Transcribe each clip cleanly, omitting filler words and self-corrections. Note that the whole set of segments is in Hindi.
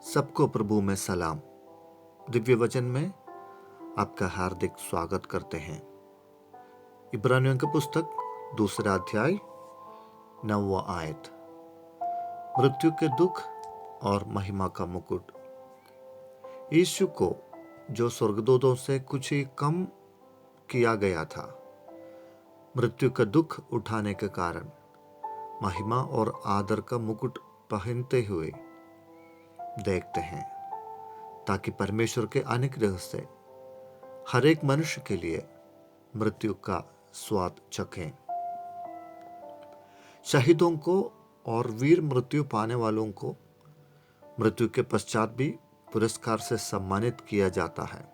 सबको प्रभु में सलाम। दिव्य वचन में आपका हार्दिक स्वागत करते हैं। इब्रानियों की पुस्तक 2 अध्याय 9 आयत। मृत्यु के दुख और महिमा का मुकुट। यीशु को जो स्वर्गदूतों से कुछ ही कम किया गया था, मृत्यु का दुख उठाने के कारण महिमा और आदर का मुकुट पहनते हुए देखते हैं, ताकि परमेश्वर के अनुग्रह से हर एक मनुष्य के लिए मृत्यु का स्वाद चखें। शहीदों को और वीर मृत्यु पाने वालों को मृत्यु के पश्चात भी पुरस्कार से सम्मानित किया जाता है।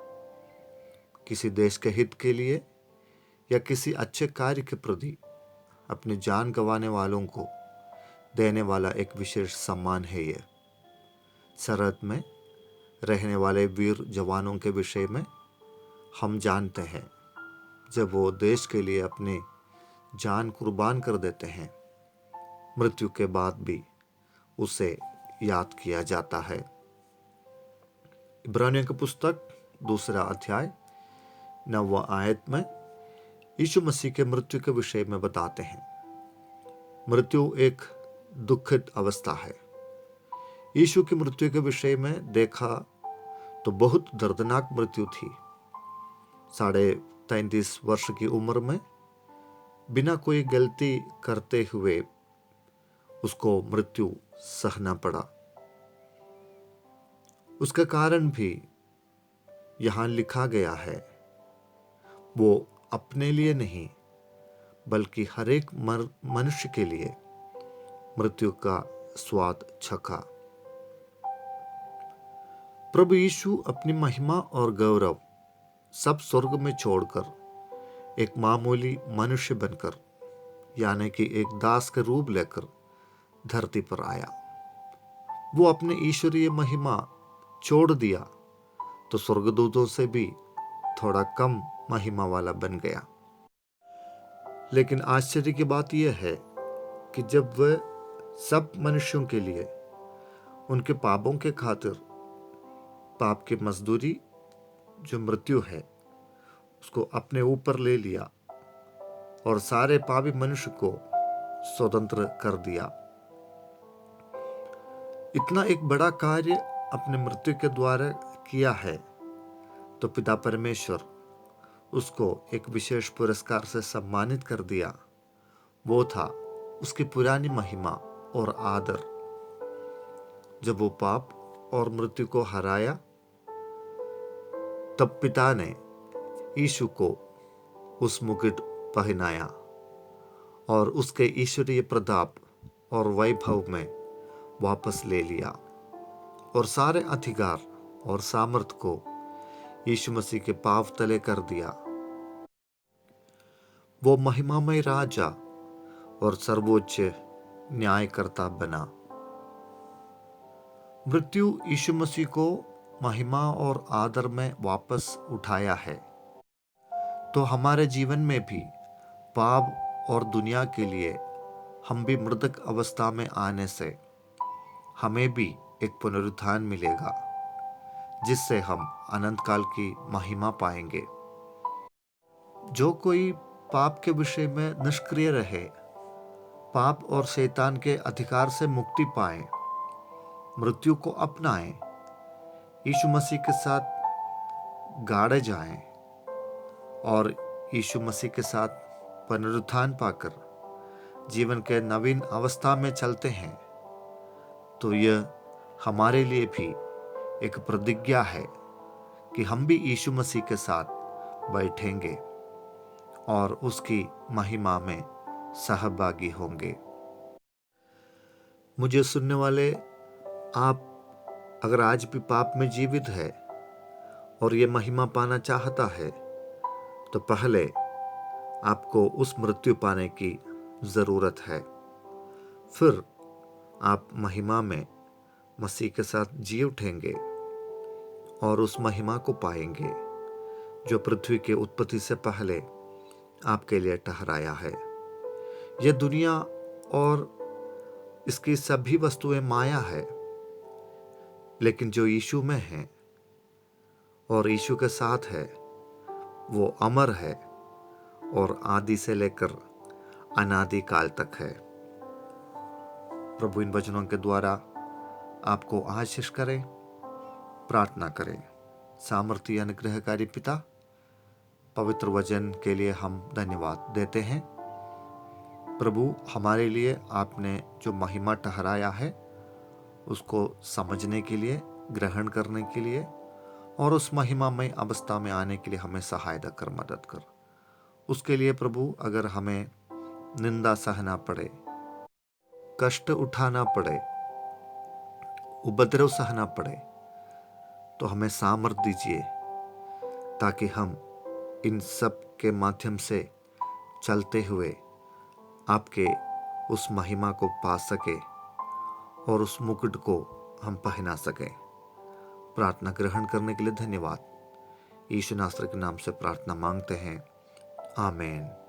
किसी देश के हित के लिए या किसी अच्छे कार्य के प्रति अपनी जान गंवाने वालों को देने वाला एक विशेष सम्मान है। ये सरहद में रहने वाले वीर जवानों के विषय में हम जानते हैं, जब वो देश के लिए अपनी जान कुर्बान कर देते हैं, मृत्यु के बाद भी उसे याद किया जाता है। इब्रानियों की पुस्तक 2 अध्याय 9 आयत में यीशु मसीह के मृत्यु के विषय में बताते हैं। मृत्यु एक दुखद अवस्था है। यीशु की मृत्यु के विषय में देखा तो बहुत दर्दनाक मृत्यु थी। 33.5 वर्ष की उम्र में बिना कोई गलती करते हुए उसको मृत्यु सहना पड़ा। उसका कारण भी यहाँ लिखा गया है। वो अपने लिए नहीं बल्कि हर एक मनुष्य के लिए मृत्यु का स्वाद चखा। प्रभु यीशु अपनी महिमा और गौरव सब स्वर्ग में छोड़कर एक मामूली मनुष्य बनकर, यानी कि एक दास का रूप लेकर धरती पर आया। वो अपने ईश्वरीय महिमा छोड़ दिया तो स्वर्गदूतों से भी थोड़ा कम महिमा वाला बन गया। लेकिन आश्चर्य की बात यह है कि जब वह सब मनुष्यों के लिए उनके पापों के खातिर पाप की मजदूरी जो मृत्यु है उसको अपने ऊपर ले लिया और सारे पापी मनुष्य को स्वतंत्र कर दिया। इतना एक बड़ा कार्य अपने मृत्यु के द्वारा किया है तो पिता परमेश्वर उसको एक विशेष पुरस्कार से सम्मानित कर दिया। वो था उसकी पुरानी महिमा और आदर। जब वो पाप और मृत्यु को हराया, तब पिता ने यीशु को उस मुकुट पहनाया और उसके ईश्वरीय प्रताप और वैभव में वापस ले लिया और सारे अधिकार और सामर्थ को यीशु मसीह के पांव तले कर दिया। वो महिमामय राजा और सर्वोच्च न्यायकर्ता बना। मृत्यु यीशु मसीह को महिमा और आदर में वापस उठाया है, तो हमारे जीवन में भी पाप और दुनिया के लिए हम भी मृतक अवस्था में आने से हमें भी एक पुनरुत्थान मिलेगा, जिससे हम अनंत काल की महिमा पाएंगे। जो कोई पाप के विषय में निष्क्रिय रहे, पाप और शैतान के अधिकार से मुक्ति पाए, मृत्यु को अपनाएं, यीशु मसीह के साथ गाड़े जाएं और यीशु मसीह के साथ पुनरुत्थान पाकर जीवन के नवीन अवस्था में चलते हैं, तो यह हमारे लिए भी एक प्रतिज्ञा है कि हम भी यीशु मसीह के साथ बैठेंगे और उसकी महिमा में सहभागी होंगे। मुझे सुनने वाले, आप अगर आज भी पाप में जीवित है और ये महिमा पाना चाहता है, तो पहले आपको उस मृत्यु पाने की ज़रूरत है। फिर आप महिमा में मसीह के साथ जी उठेंगे और उस महिमा को पाएंगे जो पृथ्वी के उत्पत्ति से पहले आपके लिए ठहराया है। यह दुनिया और इसकी सभी वस्तुएं माया है, लेकिन जो यीशु में है और यीशु के साथ है वो अमर है और आदि से लेकर अनादि काल तक है। प्रभु इन वचनों के द्वारा आपको आशीष करे। प्रार्थना करें। सामर्थ्य अनुग्रहकारी पिता, पवित्र वचन के लिए हम धन्यवाद देते हैं। प्रभु, हमारे लिए आपने जो महिमा ठहराया है उसको समझने के लिए, ग्रहण करने के लिए और उस महिमामय अवस्था में आने के लिए हमें सहायता कर, मदद कर। उसके लिए प्रभु, अगर हमें निंदा सहना पड़े, कष्ट उठाना पड़े, उपद्रव सहना पड़े, तो हमें सामर्थ दीजिए ताकि हम इन सब के माध्यम से चलते हुए आपके उस महिमा को पा सके और उस मुकुट को हम पहना सकें। प्रार्थना ग्रहण करने के लिए धन्यवाद। यीशु नासरी के नाम से प्रार्थना मांगते हैं, आमीन।